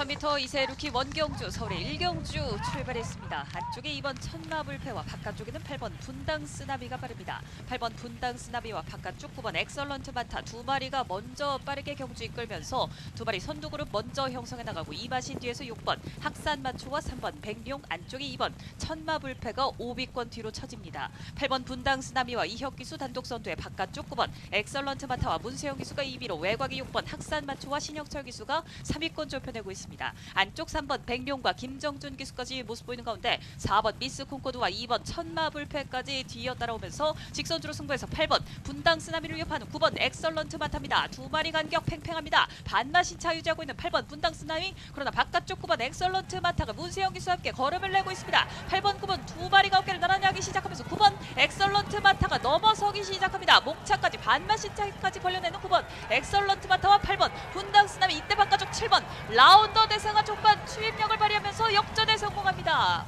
1000m 이세 루키 원경주, 서울의 1경주 출발했습니다. 안쪽에 2번 천마불패와 바깥쪽에는 8번 분당 쓰나미가 빠릅니다. 8번 분당 쓰나미와 바깥쪽 9번 엑설런트 마타 두 마리가 먼저 빠르게 경주 이끌면서 두 마리 선두그룹 먼저 형성해 나가고 이마신 뒤에서 6번 학산마초와 3번 백룡, 안쪽에 2번 천마불패가 5위권 뒤로 처집니다. 8번 분당 쓰나미와 이혁기수 단독 선두에 바깥쪽 9번 엑설런트 마타와 문세영 기수가 2위로 외곽이 6번 학산마초와 신혁철 기수가 3위권 좁혀내고 있습니다. 안쪽 3번 백룡과 김정준 기수까지 모습 보이는 가운데 4번 미스 콩코드와 2번 천마불패까지 뒤이어 따라오면서 직선주로 승부해서 8번 분당 쓰나미를 위협하는 9번 엑설런트 마타입니다. 두 마리 간격 팽팽합니다. 반마신차 유지하고 있는 8번 분당 쓰나미, 그러나 바깥쪽 9번 엑설런트 마타가 문세영 기수와 함께 걸음을 내고 있습니다. 8번 9번 두 마리가 어깨를 나란히 하기 시작하면서 9번 엑설런트 마타가 넘어서기 시작합니다. 목차까지 반마신차까지 벌려내는 9번 엑설런트 마타와 8번 분당 쓰나미, 이때 바깥쪽 7번 라운더 대상아 족반 추임력을 발휘하면서 역전에 성공합니다.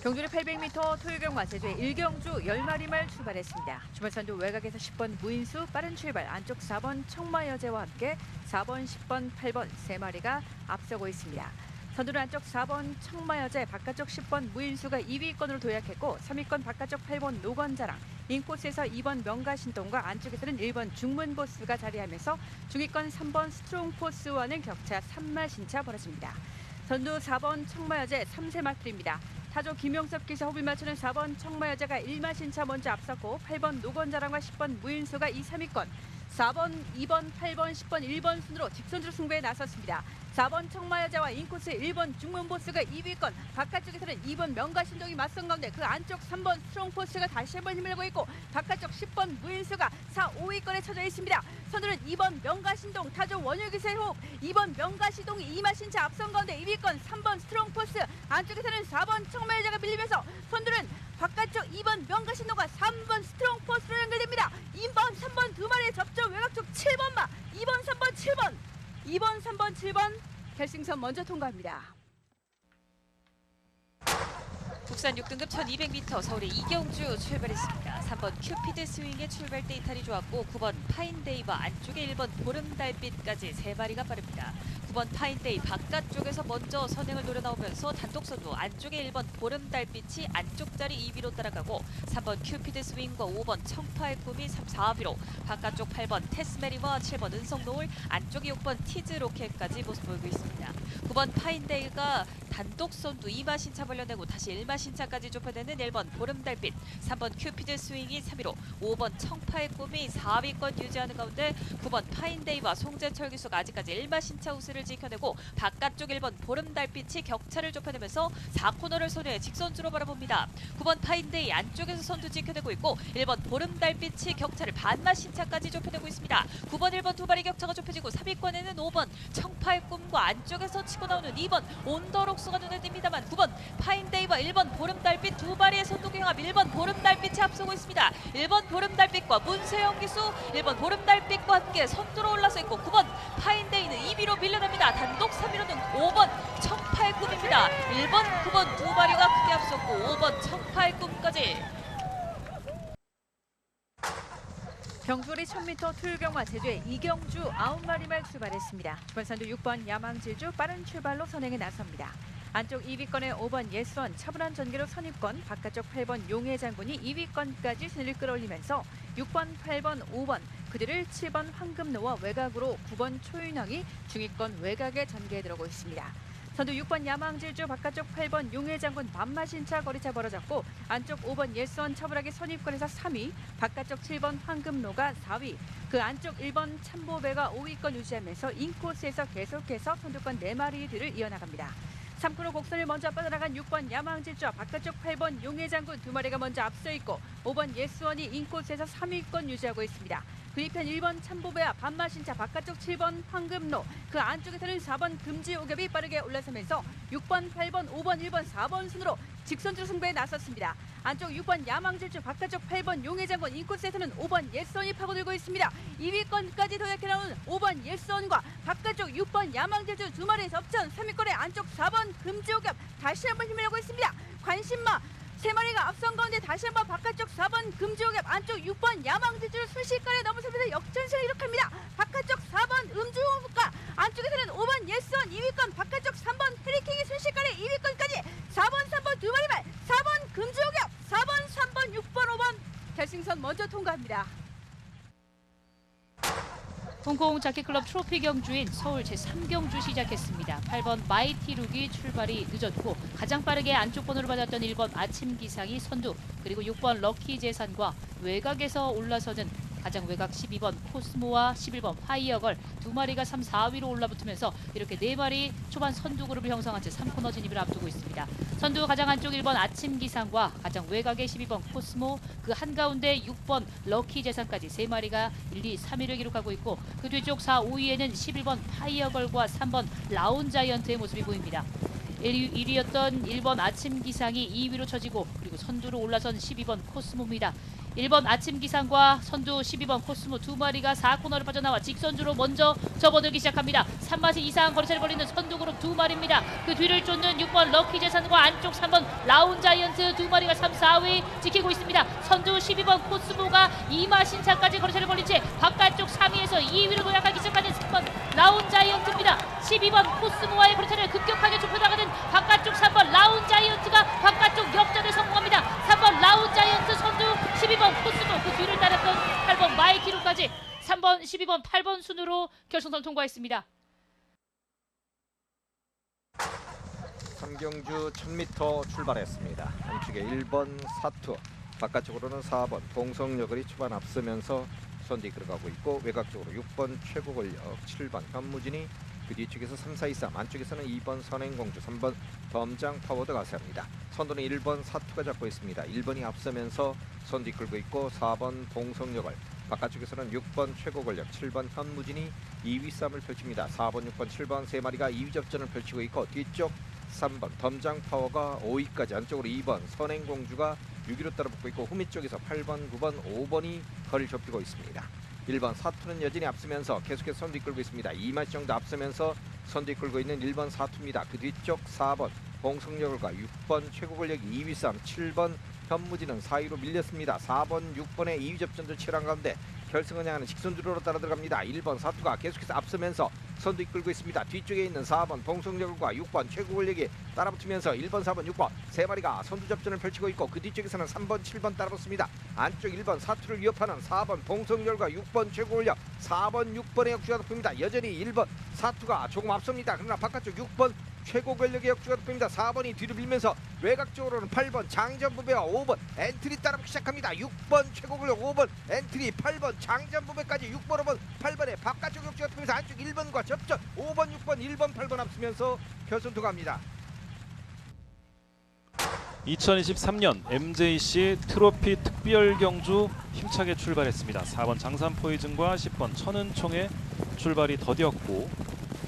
경주는 800m 토요경마 제주의 1경주 10마리말 출발했습니다. 주말선두 외곽에서 10번 무인수 빠른 출발, 안쪽 4번 청마여제와 함께 4번, 10번, 8번 세 마리가 앞서고 있습니다. 선두는 안쪽 4번 청마여제, 바깥쪽 10번 무인수가 2위권으로 도약했고 3위권 바깥쪽 8번 노건자랑, 인코스에서 2번 명가신동과 안쪽에서는 1번 중문보스가 자리하면서 중위권 3번 스트롱포스와는 격차 3마신차 벌어집니다. 선두 4번 청마여제 3세 마트입니다. 타조 김용섭 기사 호흡을 맞추는 4번 청마여제가 1마신차 먼저 앞섰고 8번 노건자랑과 10번 무인수가 2, 3위권, 4번, 2번, 8번, 10번, 1번 순으로 직선주로 승부에 나섰습니다. 4번 청마여자와 인코스 1번 중문보스가 2위권, 바깥쪽에서는 2번 명가신동이 맞선 가운데 그 안쪽 3번 스트롱포스가 다시 한번 힘을 내고 있고 바깥쪽 10번 무인수가 4, 5위권에 처져 있습니다. 선두는 2번 명가신동, 타조 원효기세 호흡, 2번 명가신동이 2마신차 앞선 가운데 2위권 3번 스트롱포스, 안쪽에서는 4번 청마여자가 밀리면서 선두는 바깥쪽 2번 명가신동과 3번 스트롱포스로 연결됩니다. 2번, 3번 두 마리의 접점, 외곽쪽 7번마, 2번, 3번, 7번, 2번, 3번, 7번 결승선 먼저 통과합니다. 국산 6등급 1200m 서울의 2경주 출발했습니다. 3번 큐피드 스윙의 출발 때 이탈이 좋았고 9번 파인데이와 안쪽에 1번 보름달빛까지 세 마리가 빠릅니다. 9번 파인데이 바깥쪽에서 먼저 선행을 노려 나오면서 단독 선두, 안쪽에 1번 보름달빛이 안쪽 자리 2위로 따라가고 3번 큐피드 스윙과 5번 청파의 꿈이 3, 4위로, 바깥쪽 8번 테스메리와 7번 은성노을, 안쪽에 6번 티즈 로켓까지 모습 보이고 있습니다. 9번 파인데이가 단독 선두 2마신차 벌려내고 다시 1마신차까지 좁혀내는 1번 보름달빛, 3번 큐피드 스윙이 3위로, 5번 청파의 꿈이 4위권 유지하는 가운데 9번 파인데이와 송재철 기수가 아직까지 1마신차 우세를 지켜내고 바깥쪽 1번 보름달빛이 격차를 좁혀내면서 4코너를 손에 직선주로 바라봅니다. 9번 파인데이 안쪽에서 선두 지켜내고 있고 1번 보름달빛이 격차를 반마신차까지 좁혀내고 있습니다. 9번 1번 두 마리 격차가 좁혀지고 3위권에는 5번 청파의 꿈과 안쪽에서 치고 나오는 2번 온더록스가 눈에 띕니다만 9번 파인데이와 1번 보름달빛 두 마리의 선두 경합, 1번 보름달빛이 앞서고 있습니다. 1번 보름달빛과 문세영 기수, 1번 보름달빛과 함께 선두로 올라서 있고 9번 파인데이는 2위로 밀려납니다. 단독 3위로는 5번 청파의 꿈입니다. 1번, 9번 두 마리가 크게 앞섰고 5번 청파의 꿈까지. 경주리 1000m 토요경마 제주의 2경주 9마리말 출발했습니다. 주말선두 6번 야망질주 빠른 출발로 선행에 나섭니다. 안쪽 2위권에 5번 예수원 차분한 전개로 선입권, 바깥쪽 8번 용해 장군이 2위권까지 순위를 끌어올리면서 6번, 8번, 5번, 그들을 7번 황금노와 외곽으로 9번 초윤영이 중위권 외곽에 전개에 들어오고 있습니다. 선두 6번 야망질주, 바깥쪽 8번 용해 장군 반마신차 거리차 벌어졌고 안쪽 5번 예수원 차분하게 선입권에서 3위, 바깥쪽 7번 황금노가 4위, 그 안쪽 1번 참보배가 5위권 유지하면서 인코스에서 계속해서 선두권 4마리 뒤를 이어나갑니다. 3코너 곡선을 먼저 빠져나간 6번 야망질주와 바깥쪽 8번 용해장군 두 마리가 먼저 앞서 있고 5번 예수원이 인코스에서 3위권 유지하고 있습니다. 그 이편 1번 참보배와 반마신차, 바깥쪽 7번 황금로, 그 안쪽에서는 4번 금지오겹이 빠르게 올라서면서 6번, 8번, 5번, 1번, 4번 순으로 직선주로 승부에 나섰습니다. 안쪽 6번 야망질주, 바깥쪽 8번 용해장군, 인코스에서는 5번 예수원이 파고들고 있습니다. 2위권까지 도약해 나오는 5번 예수원과 바깥쪽 6번 야망질주 두 마리 접전, 3위권의 안쪽 4번 금지오겹 다시 한번 힘을 내고 있습니다. 관심마 세 마리가 앞선 가운데 다시 한번 바깥쪽 4번 금지오겹, 안쪽 6번 야망질주를 순식간에 넘어서면서 역전승을 이룩합니다. 바깥쪽 4번 음주호흡과 안쪽에서는 5번 예스원 2위권, 바깥쪽 3번 해리킹이 순식간에 2위권까지 4번, 3번 두 마리 말, 4번 금주옥엽, 4번, 3번, 6번, 5번 결승선 먼저 통과합니다. 홍콩 자켓클럽 트로피 경주인 서울 제3경주 시작했습니다. 8번 마이티 룩이 출발이 늦었고 가장 빠르게 안쪽 번호를 받았던 1번 아침 기상이 선두, 그리고 6번 럭키 재산과 외곽에서 올라서는 가장 외곽 12번 코스모와 11번 파이어걸 두 마리가 3, 4위로 올라붙으면서 이렇게 네 마리 초반 선두 그룹을 형성한 채 3코너 진입을 앞두고 있습니다. 선두 가장 안쪽 1번 아침 기상과 가장 외곽의 12번 코스모, 그 한가운데 6번 럭키 재산까지 세 마리가 1, 2, 3위를 기록하고 있고 그 뒤쪽 4, 5위에는 11번 파이어걸과 3번 라운자이언트의 모습이 보입니다. 1위였던 1번 아침 기상이 2위로 쳐지고 그리고 선두로 올라선 12번 코스모입니다. 1번 아침 기상과 선두 12번 코스모 두 마리가 4코너를 빠져나와 직선주로 먼저 접어들기 시작합니다. 3마시 이상 거리차를 벌이는 선두 그룹 두 마리입니다. 그 뒤를 쫓는 6번 럭키 재산과 안쪽 3번 라운자이언트 두 마리가 3, 4위 지키고 있습니다. 선두 12번 코스모가 2마신차까지 거리차를 벌린 채 바깥쪽 3위에서 2위로 도약하기 시작하는 3번 라운자이언트입니다. 12번 코스모와의 거리차를 급격하게 좁혀나가는 바깥쪽 3번 라운자이언트가 바깥쪽 역전에 성공합니다. 3번 라운자이언트 선두 12번 코스모, 그 뒤를 따랐던 8번 마이티루까지 3번, 12번, 8번 순으로 결승선 통과했습니다. 3경주 1000m 출발했습니다. 안쪽에 1번 사투, 바깥쪽으로는 4번 동성여걸이 초반 앞서면서 선두 이끌어가고 있고 외곽쪽으로 6번 최고권력, 7번 현무진이 그 뒤쪽에서 3, 4, 2, 3, 안쪽에서는 2번 선행공주, 3번 덤장 파워드가 가세합니다. 선두는 1번 사투가 잡고 있습니다. 1번이 앞서면서 선두 이끌고 있고 4번 동성여걸, 바깥쪽에서는 6번 최고권력, 7번 현무진이 2위 싸움을 펼칩니다. 4번, 6번, 7번 세 마리가 2위 접전을 펼치고 있고 뒤쪽 3번 덤장 파워가 5위까지, 안쪽으로 2번 선행공주가 6위로 따라붙고 있고 후미 쪽에서 8번, 9번, 5번이 거리를 좁히고 있습니다. 1번 사투는 여전히 앞서면서 계속해서 선두 이끌고 있습니다. 2마시 정도 앞서면서 선두 이끌고 있는 1번 사투입니다. 그 뒤쪽 4번 봉성여걸과 6번 최고권력 2위 싸움, 7번 현무진은 4위로 밀렸습니다. 4번, 6번의 2위 접전도 치열한 가운데 결승을 향하는 직선주로로 따라 들어갑니다. 1번 사투가 계속해서 앞서면서 선두 이끌고 있습니다. 뒤쪽에 있는 4번 봉성여걸과 6번 최고권력이 따라붙으면서 1번, 4번, 6번 세 마리가 선두 접전을 펼치고 있고 그 뒤쪽에서는 3번, 7번 따라붙습니다. 안쪽 1번 사투를 위협하는 4번 봉성여걸과 6번 최고권력, 4번, 6번의 역주가 돋보입니다. 여전히 1번 사투가 조금 앞섭니다. 그러나 바깥쪽 6번 최고 권력의 역주가 돋보입니다. 4번이 뒤로 밀면서 외곽쪽으로는 8번 장전부배와 5번 엔트리 따라붙기 시작합니다. 6번 최고 권력, 5번 엔트리, 8번 장전부배까지 6번, 5번, 8번의 바깥쪽 역주가 돋보면서 안쪽 1번과 접전 5번, 6번, 1번, 8번 앞서면서 결선 통과합니다. 2023년 MJC 트로피 특별 경주 힘차게 출발했습니다. 4번 장산 포이즌과 10번 천은총의 출발이 더디었고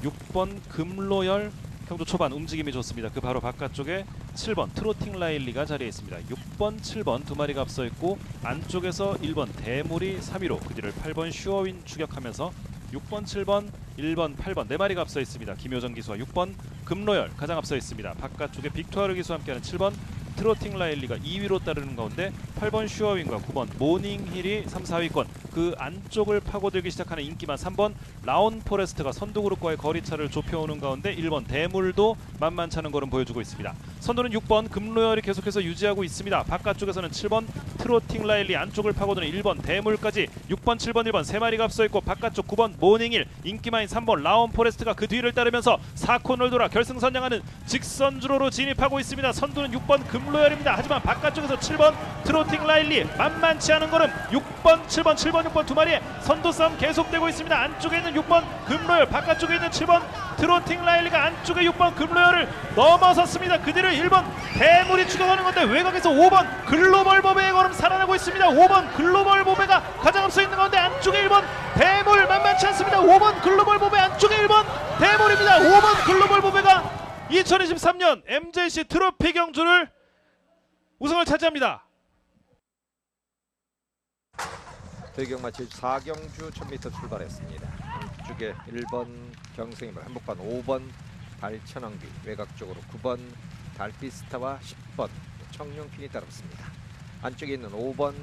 6번 금로열 경주 초반 움직임이 좋습니다. 그 바로 바깥쪽에 7번 트로팅 라일리가 자리해 있습니다. 6번, 7번 두 마리가 앞서 있고 안쪽에서 1번 대물이 3위로 그 뒤를 8번 슈어윈 추격하면서 6번, 7번, 1번, 8번 네 마리가 앞서 있습니다. 김효정 기수와 6번 금로열 가장 앞서 있습니다. 바깥쪽에 빅투아르 기수와 함께하는 7번 트로팅 라일리가 2위로 따르는 가운데 8번 슈어윈과 9번 모닝힐이 3, 4위권, 그 안쪽을 파고들기 시작하는 인기만 3번 라운 포레스트가 선두그룹과의 거리차를 좁혀오는 가운데 1번 대물도 만만찮은 걸음 보여주고 있습니다. 선두는 6번 금로열이 계속해서 유지하고 있습니다. 바깥쪽에서는 7번 트로팅 라일리, 안쪽을 파고드는 1번 대물까지 6번, 7번, 1번 세 마리가 앞서 있고 바깥쪽 9번 모닝힐, 인기만인 3번 라운 포레스트가 그 뒤를 따르면서 4코너를 돌아 결승선 향하는 직선주로로 진입하고 있습니다. 선두는 6번 금로열입니다. 하지만 바깥쪽에서 7번 트로팅 라일리 만만치 않은 걸음, 6번, 7번, 7번, 6번 두 마리의 선두 싸움 계속되고 있습니다. 안쪽에 있는 6번 금로열, 바깥쪽에 있는 7번 트로팅 라일리가 안쪽에 6번 금로열을 넘어섰습니다. 그 뒤를 1번 대물이 추격하는 건데 외곽에서 5번 글로벌 보배의 걸음 살아나고 있습니다. 5번 글로벌 보배가 가장 앞서 있는 가운데 안쪽에 1번 대물 만만치 않습니다. 5번 글로벌 보배, 안쪽에 1번 대물입니다. 5번 글로벌 보배가 2023년 MJC 트로피 경주를 우승을 차지합니다. 대경마 제4경주 1000m 출발했습니다. 안쪽에 1번 경생이물, 한복판 5번 달천왕비, 외곽쪽으로 9번 달빛스타와 10번 청룡퀸이 따라붙습니다. 안쪽에 있는 5번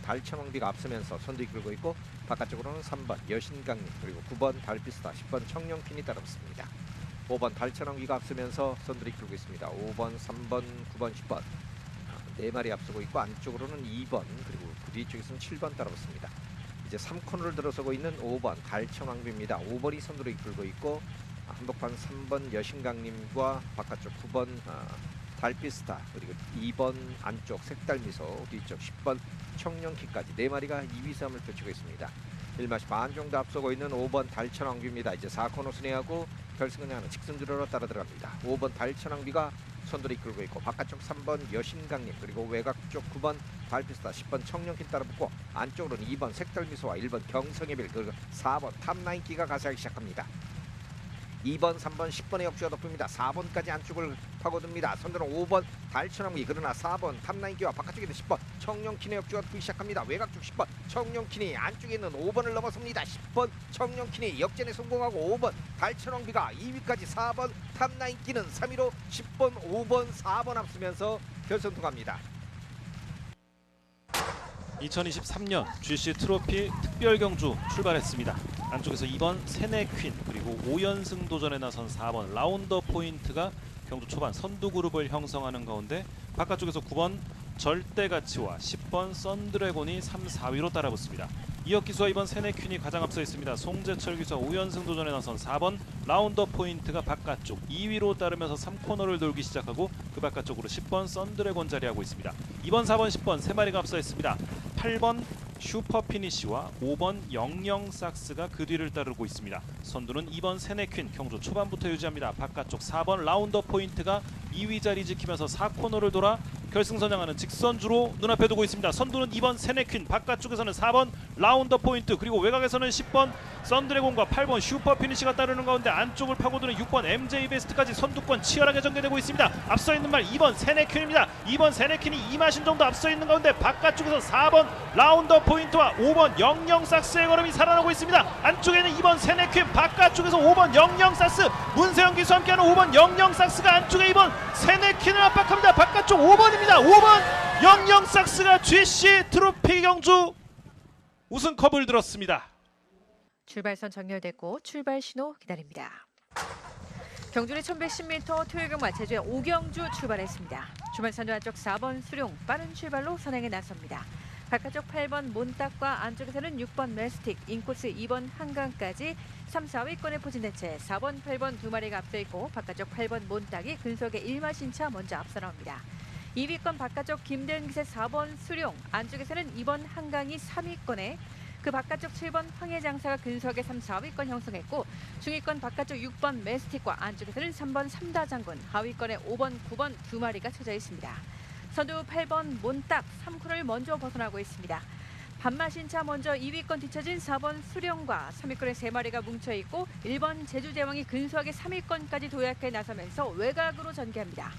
달천왕비가 앞서면서 선두 이끌고 있고 바깥쪽으로는 3번 여신강림 그리고 9번 달비스타 10번 청룡퀸이 따라붙습니다. 5번 달천왕비가 앞서면서 선두를 이끌고 있습니다. 5번 3번 9번 10번 네 마리 앞서고 있고 안쪽으로는 2번 그리고 그 뒤쪽에서는 7번 따라붙습니다. 이제 3코너를 들어서고 있는 5번 달천왕비입니다. 5번이 선두를 이끌고 있고 한복판 3번 여신강림과 바깥쪽 9번 달비스타 그리고 2번 안쪽 색달미소 뒤쪽 10번 청룡키까지 네 마리가 2위 싸움을 펼치고 있습니다. 1마시 반 정도 앞서고 있는 5번 달천왕비입니다. 이제 4코너 순회하고 결승을 향하는 직선주로로 따라 들어갑니다. 5번 달천왕비가 선두를 이끌고 있고 바깥쪽 3번 여신강림 그리고 외곽 쪽 9번 달비스타 10번 청룡키 따라붙고 안쪽으로는 2번 색달미소와 1번 경성의별 그리고 4번 탑나인키가 가세하기 시작합니다. 2번, 3번, 10번의 역주가 덮습니다. 4번까지 안쪽을 파고듭니다. 선두는 5번 달천왕비 그러나 4번 탑나인키와 바깥쪽에 있는 10번 청룡킨의 역주가 덮기 시작합니다. 외곽 쪽 10번 청룡킨이 안쪽에 있는 5번을 넘어섭니다. 10번 청룡킨이 역전에 성공하고 5번 달천왕비가 2위까지 4번 탑나인키는 3위로 10번, 5번, 4번 앞서면서 결선 통합니다. 2023년 GC 트로피 특별경주 출발했습니다. 안쪽에서 2번 세네퀸 그리고 5연승 도전에 나선 4번 라운더 포인트가 경주 초반 선두 그룹을 형성하는 가운데 바깥쪽에서 9번 절대가치와 10번 썬드래곤이 3, 4위로 따라붙습니다. 이혁 기수와 2번 세네퀸이 가장 앞서 있습니다. 송재철 기수와 5연승 도전에 나선 4번 라운더 포인트가 바깥쪽 2위로 따르면서 3코너를 돌기 시작하고 그 바깥쪽으로 10번 썬드래곤 자리하고 있습니다. 2번, 4번, 10번 세 마리가 앞서 있습니다. 8번 슈퍼피니시와 5번 영영삭스가 그 뒤를 따르고 있습니다. 선두는 2번 세네퀸 경주 초반부터 유지합니다. 바깥쪽 4번 라운더 포인트가 2위 자리 지키면서 4코너를 돌아 결승선 향하는 직선주로 눈앞에 두고 있습니다. 선두는 2번 세네퀸 바깥쪽에서는 4번 라운더 포인트 그리고 외곽에서는 10번 썬드래곤과 8번 슈퍼피니시가 따르는 가운데 안쪽을 파고드는 6번 MJ 베스트까지 선두권 치열하게 전개되고 있습니다. 앞서 있는 말 2번 세네퀸입니다. 2번 세네퀸이 2마신 정도 앞서 있는 가운데 바깥쪽에서 4번 라운더 포인트와 5번 영영삭스의 걸음이 살아나고 있습니다. 안쪽에는 2번 세네퀸 바깥쪽에서 5번 영영삭스 문세영 기수와 함께하는 5번 영영삭스가 안쪽에 2번 세네퀸을 압박합니다. 바깥쪽 5번입니다. 5번 영영삭스가 GC 트로피 경주 우승컵을 들었습니다. 출발선 정렬됐고 출발 신호 기다립니다. 경주는 1110m 토요일 경마 제주의 오경주 출발했습니다. 주말선두 안쪽 4번 수룡 빠른 출발로 선행에 나섭니다. 바깥쪽 8번 몬딱과 안쪽에서는 6번 메스틱, 인코스 2번 한강까지 3, 4위권에 포진된 채 4번, 8번 두 마리가 앞서 있고 바깥쪽 8번 몬딱이 근속의 1마신차 먼저 앞서 나옵니다. 2위권 바깥쪽 김대은 기세 4번 수룡, 안쪽에서는 2번 한강이 3위권에 그 바깥쪽 7번 황해장사가 근속의 3, 4위권 형성했고 중위권 바깥쪽 6번 메스틱과 안쪽에서는 3번 삼다장군, 하위권에 5번, 9번 두 마리가 쳐져 있습니다. 선두 8번 몬딱 3코너를 먼저 벗어나고 있습니다. 반마신차 먼저 2위권 뒤처진 4번 수령과 3위권에 3마리가 뭉쳐있고 1번 제주제왕이 근소하게 3위권까지 도약해 나서면서 외곽으로 전개합니다.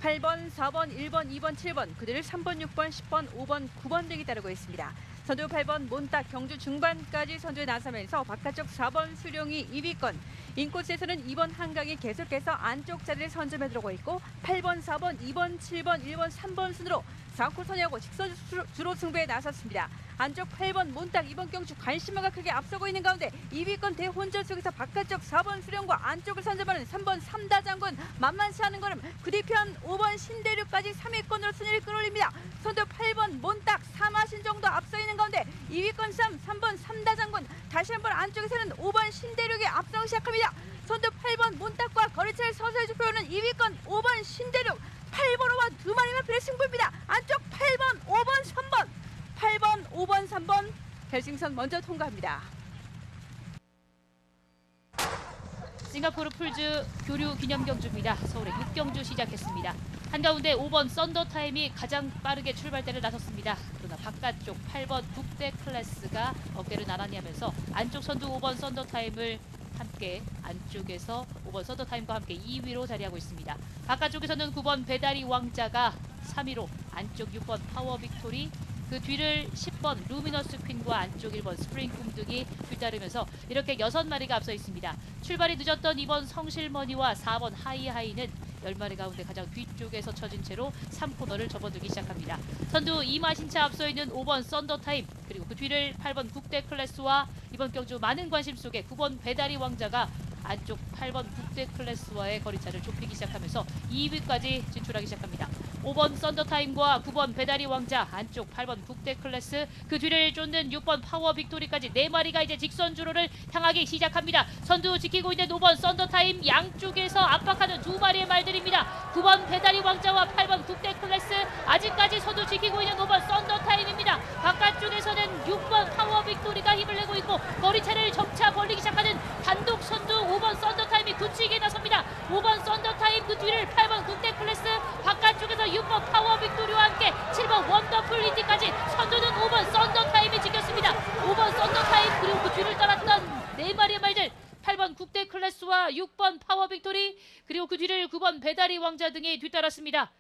8번, 4번, 1번, 2번, 7번 그들을 3번, 6번, 10번, 5번, 9번 등이 따르고 있습니다. 선두 8번 몬딱 경주 중반까지 선두에 나서면서 바깥쪽 4번 수룡이 2위권, 인코스에서는 2번 한강이 계속해서 안쪽 자리를 선점해 들어오고 있고 8번, 4번, 2번, 7번, 1번, 3번 순으로 4코 선회하고 직선주로 승부에 나섰습니다. 안쪽 8번 몬딱, 2번 경주 관심마가 크게 앞서고 있는 가운데 2위권 대혼절 속에서 바깥쪽 4번 수령과 안쪽을 선점하는 3번 삼다장군 만만치 않은 걸음, 그 뒤편 5번 신대륙까지 3위권으로 순위를 끌어올립니다. 선두 8번 몬딱 4마신 정도 앞서 있는 가운데 2위권 3번 삼다장군 다시 한번 안쪽에서는 5번 신대륙이 앞서기 시작합니다. 선두 8번 몬딱과 거리차를 서서히 좁혀오는 2위권 5번 신대륙 8번호와 두 마리만 필의 승부입니다. 안쪽 8번, 5번, 3번 8번, 5번, 3번 결승선 먼저 통과합니다. 싱가포르 풀즈 교류 기념 경주입니다. 서울의 6경주 시작했습니다. 한가운데 5번 썬더 타임이 가장 빠르게 출발대를 나섰습니다. 그러나 바깥쪽 8번 국대 클래스가 어깨를 나란히 하면서 안쪽 선두 5번 썬더 타임을 함께 안쪽에서 5번 썬더 타임과 함께 2위로 자리하고 있습니다. 바깥쪽에서는 9번 배다리 왕자가 3위로 안쪽 6번 파워 빅토리 그 뒤를 10번 루미너스 퀸과 안쪽 1번 스프링 꿈등이 뒤따르면서 이렇게 6마리가 앞서 있습니다. 출발이 늦었던 2번 성실머니와 4번 하이하이는 10마리 가운데 가장 뒤쪽에서 처진 채로 3코너를 접어들기 시작합니다. 선두 이마신차 앞서 있는 5번 썬더타임, 그리고 그 뒤를 8번 국대 클래스와 이번 경주 많은 관심 속에 9번 배다리 왕자가 안쪽 8번 국대 클래스와의 거리차를 좁히기 시작하면서 2위까지 진출하기 시작합니다. 5번 썬더타임과 9번 배다리 왕자, 안쪽 8번 국대 클래스, 그 뒤를 쫓는 6번 파워 빅토리까지 4마리가 이제 직선 주로를 향하기 시작합니다. 선두 지키고 있는 5번 썬더타임, 양쪽에서 압박하는 2마리의 말들입니다. 9번 배다리 왕자와 8번 국대 클래스, 아직까지 선두 지키고 있는 5번 썬더타임입니다. 바깥쪽에서는 6번 파워 빅토리가 힘을 내고 있고 거리차를 점차 벌리기 시작하는 단독 선두 5번 썬더타임이 굳히게 나섭니다. 5번 썬더타임, 그 뒤를 8번 국대 클래스, 바깥쪽에서 6번 파워 빅토리와 함께 7번 원더풀 리티까지 선두는 5번 썬더타임이 지켰습니다. 5번 썬더타임, 그리고 그 뒤를 따랐던 4마리의 말들 8번 국대 클래스와 6번 파워 빅토리, 그리고 그 뒤를 9번 배다리 왕자 등이 뒤따랐습니다.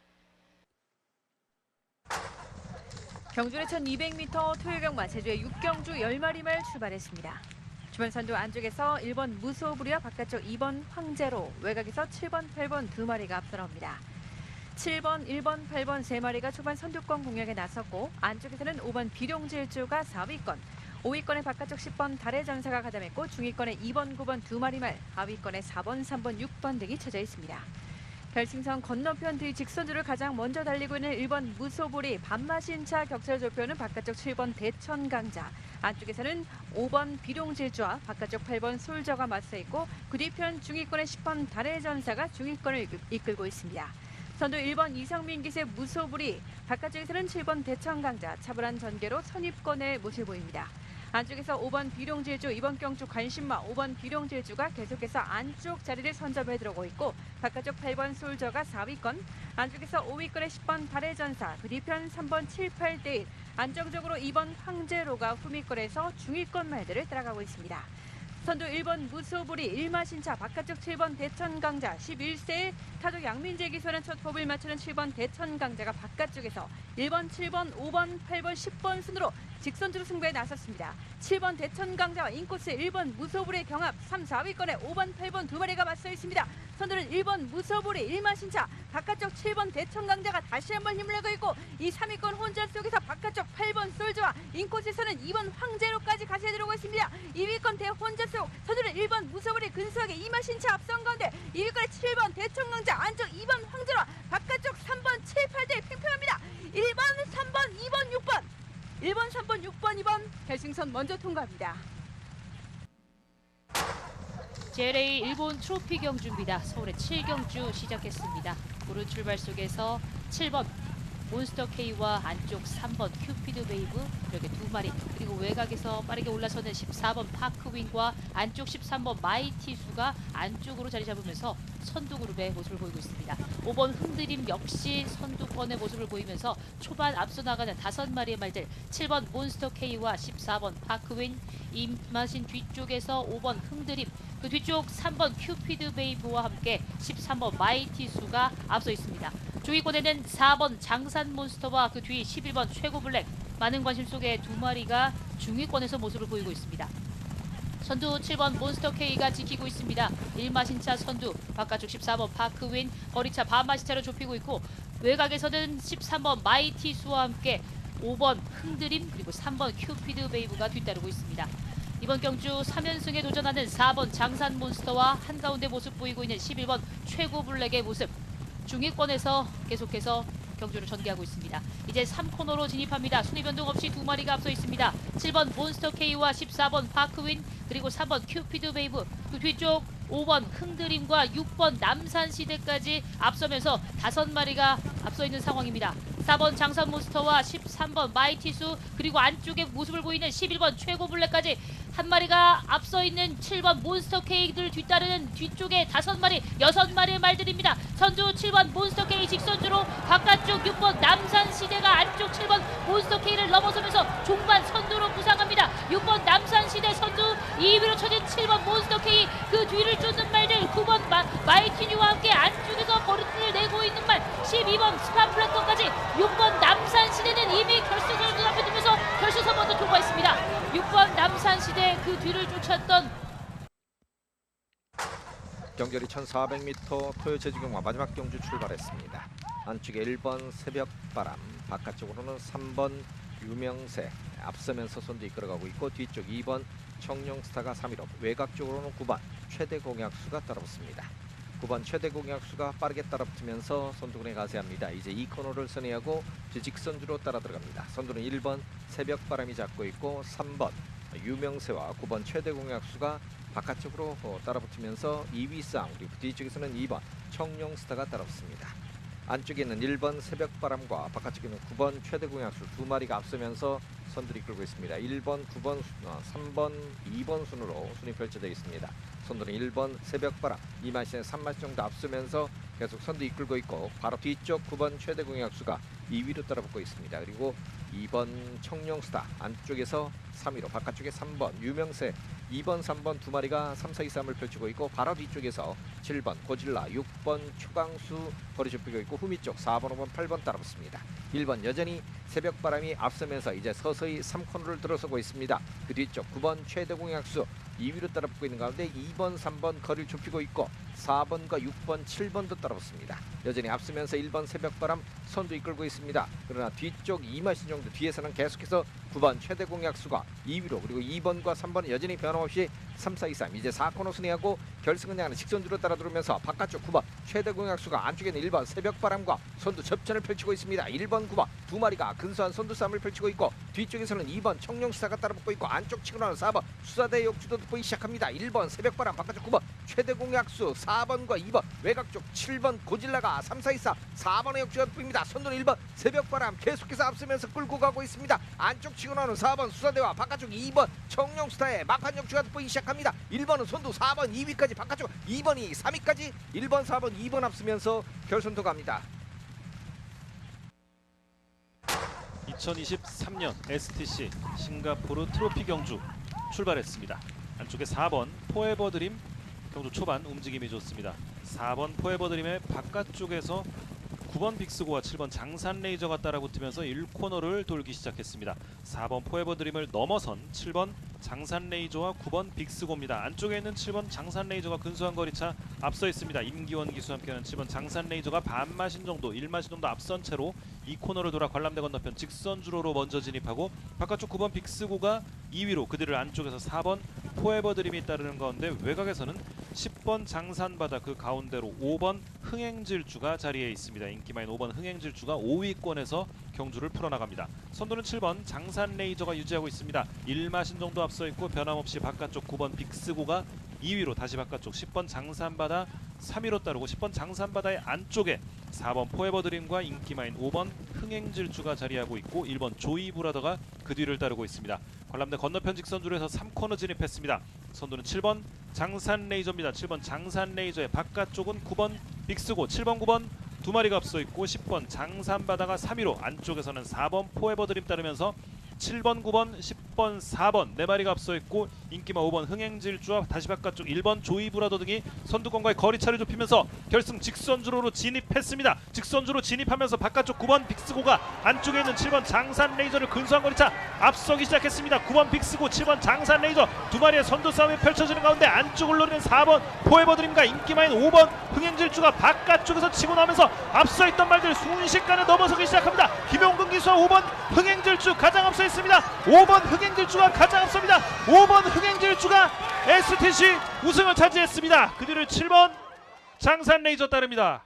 경주의 1200m 토요일 경마 제주의 6경주 10마리 말 출발했습니다. 주변 선두 안쪽에서 1번 무소불이와 바깥쪽 2번 황제로, 외곽에서 7번, 8번 2마리가 앞서 나옵니다. 7번, 1번, 8번 3마리가 초반 선두권 공략에 나섰고, 안쪽에서는 5번 비룡질주가 4위권, 5위권에 바깥쪽 10번 달의 전사가 가담했고, 중위권에 2번, 9번 2마리 말, 하위권에 4번, 3번, 6번 등이 쳐져 있습니다. 결승선 건너편 뒤 직선주를 가장 먼저 달리고 있는 1번 무소불이, 반마신차 격차를 좁혀오는 바깥쪽 7번 대천강자, 안쪽에서는 5번 비룡질주와 바깥쪽 8번 솔저가 맞서 있고, 그 뒤편 중위권의 10번 달의 전사가 중위권을 이끌고 있습니다. 선두 1번 이성민 기세 무소불이, 바깥쪽에서는 7번 대천강자, 차분한 전개로 선입권의 모습을 보입니다. 안쪽에서 5번 비룡질주, 이번 경주 관심마 5번 비룡질주가 계속해서 안쪽 자리를 선점해 들어오고 있고, 바깥쪽 8번 솔저가 4위권, 안쪽에서 5위권의 10번 달의 전사, 그 뒤편 3번 7, 8대1, 안정적으로 2번 황제로가 후미권에서 중위권 말들을 따라가고 있습니다. 선두 1번 무소불이, 1마신차, 바깥쪽 7번 대천강자, 11세 타조 양민재 기수는 첫 호흡을 맞추는 7번 대천강자가 바깥쪽에서 1번, 7번, 5번, 8번, 10번 순으로 직선주로 승부에 나섰습니다. 7번 대천강자와 인코스 1번 무소불의 경합, 3, 4위권에 5번, 8번 2마리가 맞서 있습니다. 선두는 1번 무소불이, 1마신차, 바깥쪽 7번 대천강자가 다시 한번 힘을 내고 있고, 이 3위권 혼전 속에서 바깥쪽 8번 솔저와 인코스에서는 2번 황제로까지 같이 들어오고 있습니다. 2위권 대혼전 속 선두는 1번 무소불이 근소하게 이마신차 앞선 가운데, 2위권에 7번 대천강자, 안쪽 2번 황제로, 바깥쪽 3번 7, 8대 팽팽합니다. 1번, 3번, 2번, 6번, 1번, 3번, 6번, 2번 결승선 먼저 통과합니다. JLA 일본 트로피 경주입니다. 서울의 7경주 시작했습니다. 오른 출발 속에서 7번 몬스터 K와 안쪽 3번 큐피드 웨이브, 이렇게 2마리, 그리고 외곽에서 빠르게 올라서는 14번 파크윙과 안쪽 13번 마이티수가 안쪽으로 자리 잡으면서 선두 그룹의 모습을 보이고 있습니다. 5번 흔들림 역시 선두권의 모습을 보이면서 초반 앞서 나가는 5마리의 말들, 7번 몬스터 K와 14번 파크윙, 임마신 뒤쪽에서 5번 흔들림, 그 뒤쪽 3번 큐피드 베이브와 함께 13번 마이티수가 앞서 있습니다. 중위권에는 4번 장산 몬스터와 그 뒤 11번 최고 블랙, 많은 관심 속에 2마리가 중위권에서 모습을 보이고 있습니다. 선두 7번 몬스터 K가 지키고 있습니다. 1마신차 선두, 바깥쪽 14번 파크윈, 거리차 반마신차로 좁히고 있고, 외곽에서는 13번 마이티수와 함께 5번 흔들림, 그리고 3번 큐피드 베이브가 뒤따르고 있습니다. 이번 경주 3연승에 도전하는 4번 장산 몬스터와 한가운데 모습 보이고 있는 11번 최고 블랙의 모습, 중위권에서 계속해서 경주를 전개하고 있습니다. 이제 3코너로 진입합니다. 순위 변동 없이 2마리가 앞서 있습니다. 7번 몬스터 K와 14번 파크윈, 그리고 3번 큐피드 웨이브, 그 뒤쪽 5번 흔들림과 6번 남산시대까지 앞서면서 5마리가 앞서 있는 상황입니다. 4번 장산 몬스터와 13번 마이티수, 그리고 안쪽에 모습을 보이는 11번 최고 블랙까지 한 마리가 앞서 있는 7번 몬스터 K들 뒤따르는 뒤쪽에 5마리, 6마리의 말들입니다. 선두 7번 몬스터 K 직선주로 바깥쪽 6번 남산시대가 안쪽 7번 몬스터 K를 넘어서면서 종반 선두로 부상합니다. 6번 남산시대 선두, 2위로 쳐진 7번 몬스터 K, 그 뒤를 쫓는 말들 9번 마이티뉴와 함께 안쪽에서 거리를 내고 있는 말 12번 스파플래터까지 6번 남산시대는 이미 결승선을 앞에 두면서 결승선 먼저 통과했습니다. 6번 남산시대 그 뒤를 쫓았던 경결이 1400m 토요제주경마 마지막 경주 출발했습니다. 안쪽에 1번 새벽바람, 바깥쪽으로는 3번 유명세 앞서면서 선두 이끌어가고 있고 뒤쪽 2번 청룡스타가 3위로 외곽 쪽으로는 9번 최대공약수가 따라붙습니다. 9번 최대공약수가 빠르게 따라붙으면서 선두군에 가세합니다. 이제 2코너를 선회하고 직선주로 따라 들어갑니다. 선두는 1번 새벽바람이 잡고 있고 3번 유명세와 9번 최대공약수가 바깥쪽으로 따라붙으면서 2위 싸움, 그리고 뒤쪽에서는 2번 청룡스타가 따라붙습니다. 안쪽에는 1번 새벽바람과 바깥쪽에는 9번 최대공약수 두 마리가 앞서면서 선두를 이끌고 있습니다. 1번, 9번, 3번, 2번 순으로 순위 펼쳐져 있습니다. 선두는 1번 새벽바람 2마신에 3마신 정도 앞서면서 계속 선두 이끌고 있고 바로 뒤쪽 9번 최대공약수가 2위로 따라붙고 있습니다. 그리고 2번 청룡스타 안쪽에서 3위로 바깥쪽에 3번 유명세 2번 3번 두 마리가 3, 4, 2, 3을 펼치고 있고 바로 뒤쪽에서 7번 고질라 6번 초강수 거리 좁히고 있고 후미 쪽 4번 5번 8번 따라붙습니다. 1번 여전히 새벽바람이 앞서면서 이제 서서히 3코너를 들어서고 있습니다. 그 뒤쪽 9번 최대공약수 2위로 따라붙고 있는 가운데 2번 3번 거리를 좁히고 있고 4번과 6번 7번도 따라붙습니다. 여전히 앞서면서 1번 새벽바람 선두 이끌고 있습니다. 그러나 뒤쪽 2마신 정도 뒤에서는 계속해서 9번 최대공약수가 2위로 그리고 2번과 3번은 여전히 변함없이 3, 4, 2, 3 이제 4코너 순회하고 결승은 향하는 직선주로 따라 들어오면서 바깥쪽 9번 최대공약수가 안쪽에는 1번 새벽바람과 선두 접전을 펼치고 있습니다. 1번 9번 두 마리가 근소한 선두 싸움을 펼치고 있고 뒤쪽에서는 2번 청룡스타가 따라붙고 있고 안쪽 치고 나는 4번 수사대 역주도 돋보이기 시작합니다. 1번 새벽바람 바깥쪽 9번 최대공약수 4번과 2번 외곽 쪽 7번 고질라가 3, 4, 2, 4 4번의 역주가 돋보입니다. 선두는 1번 새벽바람 계속해서 앞서면서 끌고 가고 있습니다. 안쪽 치고 나는 4번 수사대와 바깥쪽 2번 청룡스타의 막판 역주가 돋보이기 시작합니다. 1번은 선두 4번 2위까지 바깥쪽 2번이 3위까지 1번 4번 2번 앞서면서 결선도 갑니다. 2023년 STC 싱가포르 트로피 경주 출발했습니다. 안쪽에 4번 포에버 드림 경주 초반 움직임이 좋습니다. 4번 포에버 드림의 바깥쪽에서 9번 빅스고와 7번 장산 레이저가 따라붙으면서 1코너를 돌기 시작했습니다. 4번 포에버 드림을 넘어선 7번 장산 레이저와 9번 빅스고입니다. 안쪽에 있는 7번 장산 레이저가 근소한 거리차 앞서 있습니다. 임기원 기수와 함께하는 7번 장산 레이저가 반마신 정도, 1마신 정도 앞선 채로 2코너를 돌아 관람대 건너편 직선주로로 먼저 진입하고 바깥쪽 9번 빅스고가 2위로 그들을 안쪽에서 4번 포에버 드림이 따르는 가운데 외곽에서는 10번 장산바다 그 가운데로 5번 흥행질주가 자리에 있습니다. 인기마인 5번 흥행질주가 5위권에서 경주를 풀어나갑니다. 선두는 7번 장산 레이저가 유지하고 있습니다. 1마신 정도 앞서 있고 변함없이 바깥쪽 9번 빅스고가 2위로 다시 바깥쪽 10번 장산바다 3위로 따르고 10번 장산바다의 안쪽에 4번 포에버 드림과 인기마인 5번 흥행질주가 자리하고 있고 1번 조이브라더가 그 뒤를 따르고 있습니다. 관람대 건너편 직선주로에서 3코너 진입했습니다. 선두는 7번 장산 레이저입니다. 7번 장산 레이저의 바깥쪽은 9번 빅스고 7번 9번 두 마리가 앞서 있고 10번 장산바다가 3위로 안쪽에서는 4번 포에버 드림 따르면서 7번 9번 10번 4번 네 마리가 앞서 있고 인기마 5번 흥행질주와 다시 바깥쪽 1번 조이브라더 등이 선두권과의 거리차를 좁히면서 결승 직선주로로 진입했습니다. 직선주로 진입하면서 바깥쪽 9번 빅스고가 안쪽에 있는 7번 장산 레이저를 근소한 거리차 앞서기 시작했습니다. 9번 빅스고 7번 장산 레이저 두 마리의 선두 싸움이 펼쳐지는 가운데 안쪽을 노리는 4번 포에버 드림과 인기마인 5번 흥행질주가 바깥쪽에서 치고 나오면서 앞서 있던 말들 순식간에 넘어서기 시작합니다. 김용근 기수와 5번 흥행질주 가장 앞서 있습니다. 5번 흥행질주가 가장 앞섭니다. 5번 흥행질주가 STC 우승을 차지했습니다. 그 뒤를 7번 장산 레이저 따릅니다.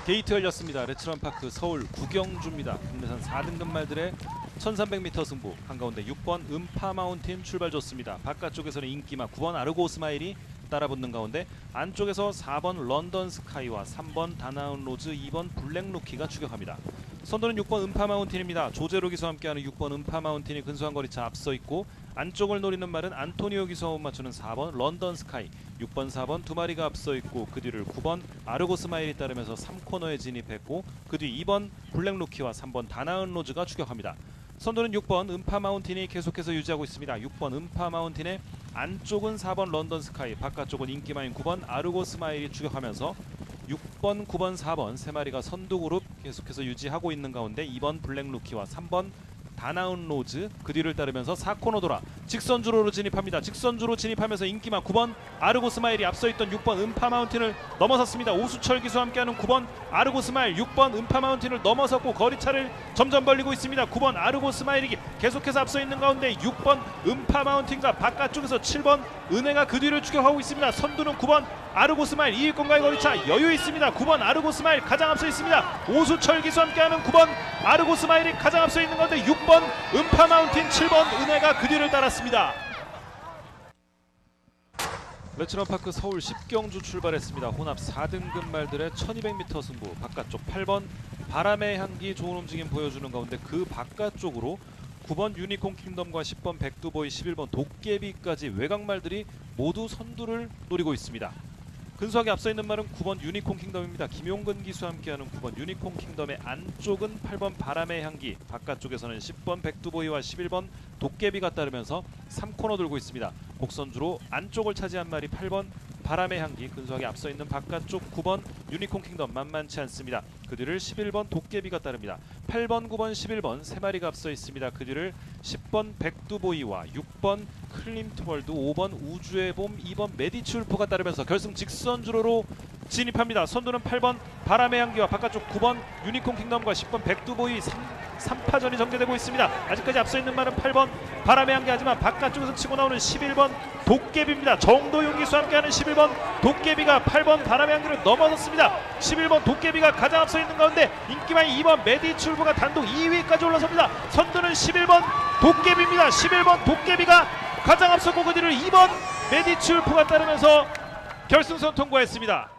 게이트 열렸습니다. 레츠런파크 서울 구경주입니다. 국내산 4등급 말들의 1300m 승부 한가운데 6번 음파마운틴 출발 좋습니다. 바깥쪽에서는 인기마 9번 아르고 스마일이 따라붙는 가운데 안쪽에서 4번 런던 스카이와 3번 다나운 로즈 2번 블랙루키가 추격합니다. 선두는 6번 음파마운틴입니다. 조제로 기수와 함께하는 6번 음파마운틴이 근소한 거리차 앞서 있고 안쪽을 노리는 말은 안토니오 기수와 못 맞추는 4번 런던 스카이 6번 4번 두 마리가 앞서 있고 그 뒤를 9번 아르고 스마일이 따르면서 3코너에 진입했고 그 뒤 2번 블랙루키와 3번 다나운 로즈가 추격합니다. 선두는 6번 음파마운틴이 계속해서 유지하고 있습니다. 6번 음파마운틴의 안쪽은 4번 런던 스카이 바깥쪽은 인기마인 9번 아르고 스마일이 추격하면서 6번 9번 4번 세 마리가 선두 그룹 계속해서 유지하고 있는 가운데 2번 블랙루키와 3번 다나운 로즈, 그 뒤를 따르면서 4코너 돌아 직선주로로 진입합니다. 직선주로 진입하면서 인기만 9번 아르고 스마일이 앞서 있던 6번 음파 마운틴을 넘어섰습니다. 오수철 기수와 함께하는 9번 아르고 스마일, 6번 음파 마운틴을 넘어섰고 거리차를 점점 벌리고 있습니다. 9번 아르고 스마일이 계속해서 앞서 있는 가운데 6번 음파 마운틴과 바깥쪽에서 7번 은혜가 그 뒤를 추격하고 있습니다. 선두는 9번 아르고 스마일, 2위권과의 거리차 여유 있습니다. 9번 아르고 스마일 가장 앞서 있습니다. 오수철 기수와 함께하는 9번 아르고 스마일이 가장 앞서 있는 가운데 6번 음파 마운틴, 7번 은혜가 그 뒤를 따랐습니다. 레츠런파크 서울 10경주 출발했습니다. 혼합 4등급 말들의 1200m 승부. 바깥쪽 8번 바람의 향기 좋은 움직임 보여주는 가운데 그 바깥쪽으로 9번 유니콘 킹덤과 10번 백두보이, 11번 도깨비까지 외곽말들이 모두 선두를 노리고 있습니다. 근소하게 앞서 있는 말은 9번 유니콘 킹덤입니다. 김용근 기수와 함께하는 9번 유니콘 킹덤의 안쪽은 8번 바람의 향기, 바깥쪽에서는 10번 백두보이와 11번 도깨비가 따르면서 3코너 돌고 있습니다. 곡선주로 안쪽을 차지한 말이 8번 바람의 향기, 근소하게 앞서 있는 바깥쪽 9번 유니콘 킹덤 만만치 않습니다. 그 뒤를 11번 도깨비가 따릅니다. 8번, 9번, 11번 세 마리가 앞서 있습니다. 그 뒤를 10번 백두보이와 6번 클림트월드, 5번 우주의 봄, 2번 메디치울프가 따르면서 결승 직선주로로 진입합니다. 선두는 8번 바람의 향기와 바깥쪽 9번 유니콘 킹덤과 10번 백두보이 3파전이 전개되고 있습니다. 아직까지 앞서 있는 말은 8번 바람의 향기, 하지만 바깥쪽에서 치고 나오는 11번 도깨비입니다. 정도용 기수와 함께하는 11번 도깨비가 8번 바람의 향기를 넘어섰습니다. 11번 도깨비가 가장 앞서 있는 가운데 인기만이 2번 메디출브가 단독 2위까지 올라섭니다. 선두는 11번 도깨비입니다. 11번 도깨비가 가장 앞섰고 그 뒤를 2번 메디출프가 따르면서 결승선 통과했습니다.